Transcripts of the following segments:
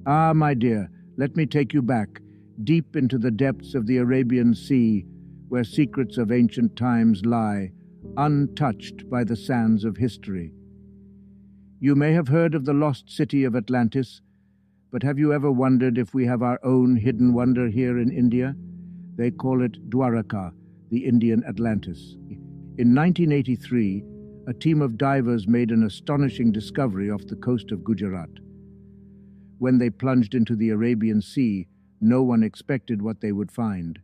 Ah, my dear, let me take you back, deep into the depths of the Arabian Sea, where secrets of ancient times lie, untouched by the sands of history. You may have heard of the lost city of Atlantis, but have you ever wondered if we have our own hidden wonder here in India? They call it Dwaraka, the Indian Atlantis. In 1983, a team of divers made an astonishing discovery off the coast of Gujarat. When they plunged into the Arabian Sea, no one expected what they would find.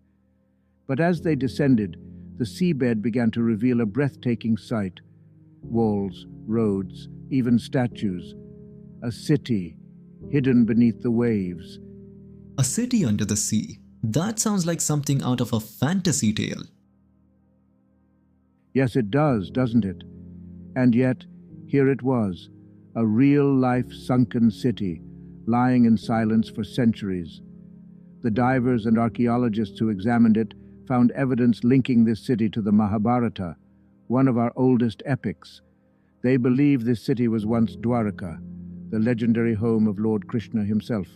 But as they descended, the seabed began to reveal a breathtaking sight. Walls, roads, even statues. A city hidden beneath the waves. A city under the sea. That sounds like something out of a fantasy tale. Yes, it does, doesn't it? And yet, here it was, a real-life sunken city, lying in silence for centuries. The divers and archaeologists who examined it found evidence linking this city to the Mahabharata, one of our oldest epics. They believe this city was once Dwaraka, the legendary home of Lord Krishna himself.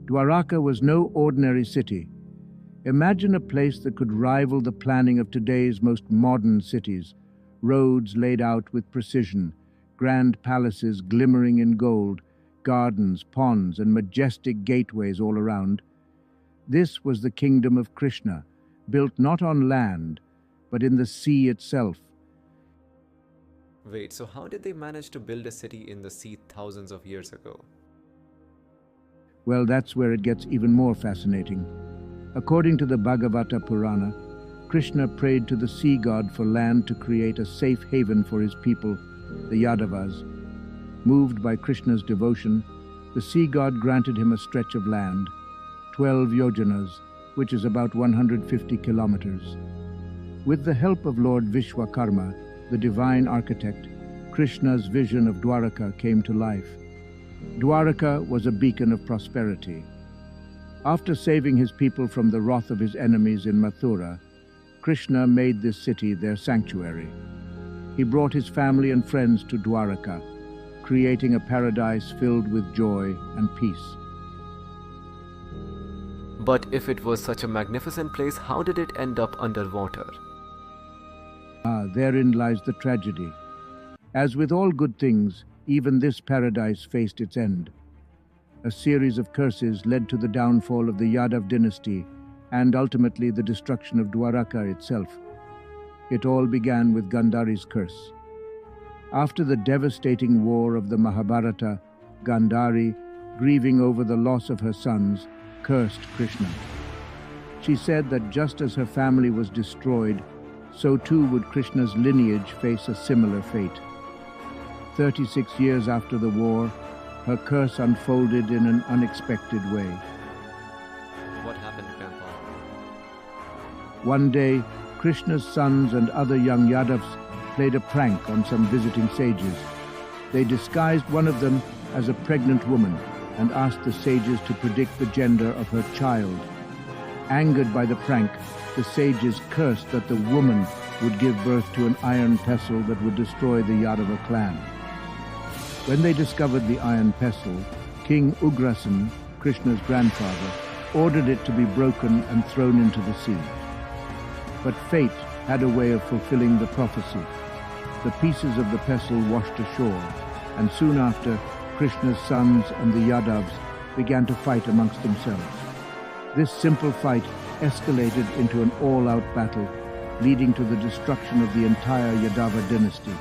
Dwaraka was no ordinary city. Imagine a place that could rival the planning of today's most modern cities, roads laid out with precision, grand palaces glimmering in gold, gardens, ponds, and majestic gateways all around. This was the kingdom of Krishna, built not on land, but in the sea itself. Wait, so how did they manage to build a city in the sea thousands of years ago? Well, that's where it gets even more fascinating. According to the Bhagavata Purana, Krishna prayed to the sea god for land to create a safe haven for his people, the Yadavas. Moved by Krishna's devotion, the sea god granted him a stretch of land, 12 yojanas, which is about 150 kilometers. With the help of Lord Vishwakarma, the divine architect, Krishna's vision of Dwaraka came to life. Dwaraka was a beacon of prosperity. After saving his people from the wrath of his enemies in Mathura, Krishna made this city their sanctuary. He brought his family and friends to Dwaraka, creating a paradise filled with joy and peace. But if it was such a magnificent place, how did it end up underwater? Therein lies the tragedy. As with all good things, even this paradise faced its end. A series of curses led to the downfall of the Yadav dynasty and ultimately the destruction of Dwaraka itself. It all began with Gandhari's curse. After the devastating war of the Mahabharata, Gandhari, grieving over the loss of her sons, cursed Krishna. She said that just as her family was destroyed, so too would Krishna's lineage face a similar fate. 36 years after the war, her curse unfolded in an unexpected way. What happened, Grandpa? One day, Krishna's sons and other young Yadavs played a prank on some visiting sages. They disguised one of them as a pregnant woman and asked the sages to predict the gender of her child. Angered by the prank, the sages cursed that the woman would give birth to an iron pestle that would destroy the Yadava clan. When they discovered the iron pestle, King Ugrasen, Krishna's grandfather, ordered it to be broken and thrown into the sea. But fate had a way of fulfilling the prophecy. The pieces of the pestle washed ashore, and soon after, Krishna's sons and the Yadavs began to fight amongst themselves. This simple fight escalated into an all-out battle, leading to the destruction of the entire Yadava dynasty.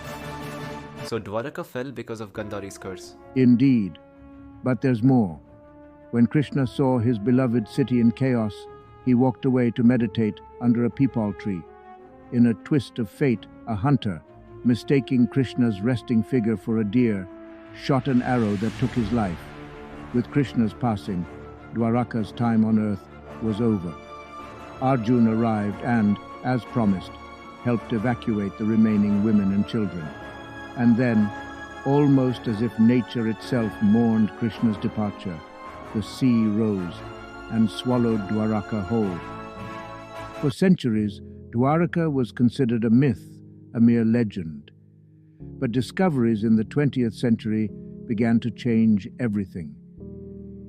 So Dwaraka fell because of Gandhari's curse. Indeed. But there's more. When Krishna saw his beloved city in chaos, he walked away to meditate under a peepal tree. In a twist of fate, a hunter, mistaking Krishna's resting figure for a deer, shot an arrow that took his life. With Krishna's passing, Dwaraka's time on earth was over. Arjuna arrived and, as promised, helped evacuate the remaining women and children. And then, almost as if nature itself mourned Krishna's departure, the sea rose and swallowed Dwaraka whole. For centuries, Dwaraka was considered a myth, a mere legend. But discoveries in the 20th century began to change everything.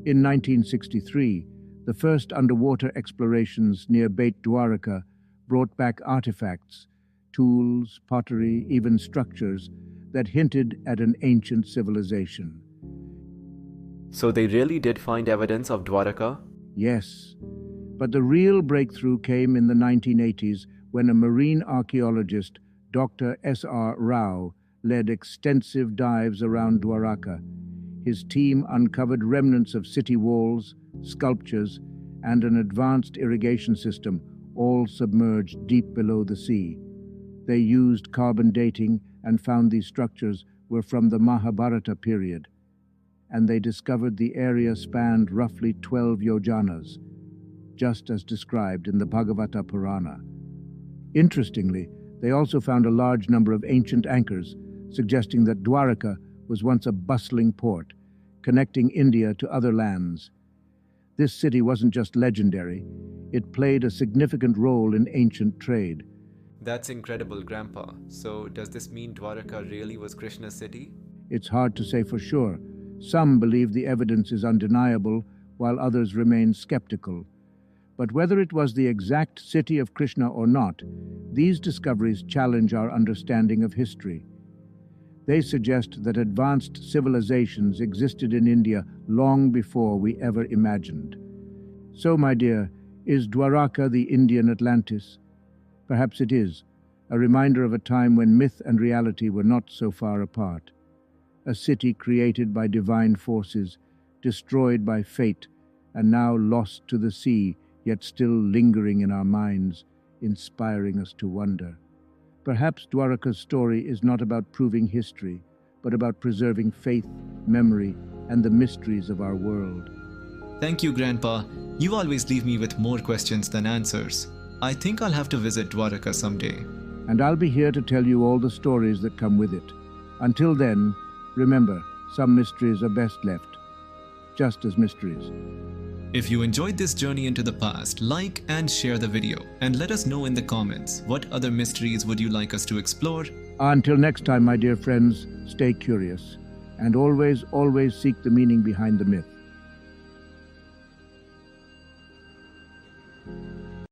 In 1963, the first underwater explorations near Beit Dwaraka brought back artifacts, tools, pottery, even structures that hinted at an ancient civilization. So they really did find evidence of Dwaraka? Yes, but the real breakthrough came in the 1980s when a marine archaeologist, Dr. S.R. Rao, led extensive dives around Dwaraka. His team uncovered remnants of city walls, sculptures, and an advanced irrigation system, all submerged deep below the sea. They used carbon dating and found these structures were from the Mahabharata period, and they discovered the area spanned roughly 12 yojanas, just as described in the Bhagavata Purana. Interestingly, they also found a large number of ancient anchors, suggesting that Dwaraka was once a bustling port, connecting India to other lands. This city wasn't just legendary, it played a significant role in ancient trade. That's incredible, Grandpa. So does this mean Dwaraka really was Krishna's city? It's hard to say for sure. Some believe the evidence is undeniable, while others remain skeptical. But whether it was the exact city of Krishna or not, these discoveries challenge our understanding of history. They suggest that advanced civilizations existed in India long before we ever imagined. So, my dear, is Dwaraka the Indian Atlantis? Perhaps it is, a reminder of a time when myth and reality were not so far apart. A city created by divine forces, destroyed by fate, and now lost to the sea, yet still lingering in our minds, inspiring us to wonder. Perhaps Dwaraka's story is not about proving history, but about preserving faith, memory, and the mysteries of our world. Thank you, Grandpa. You always leave me with more questions than answers. I think I'll have to visit Dwaraka someday. And I'll be here to tell you all the stories that come with it. Until then, remember, some mysteries are best left just as mysteries. If you enjoyed this journey into the past, like and share the video, and let us know in the comments what other mysteries would you like us to explore. Until next time, my dear friends, stay curious and always seek the meaning behind the myth.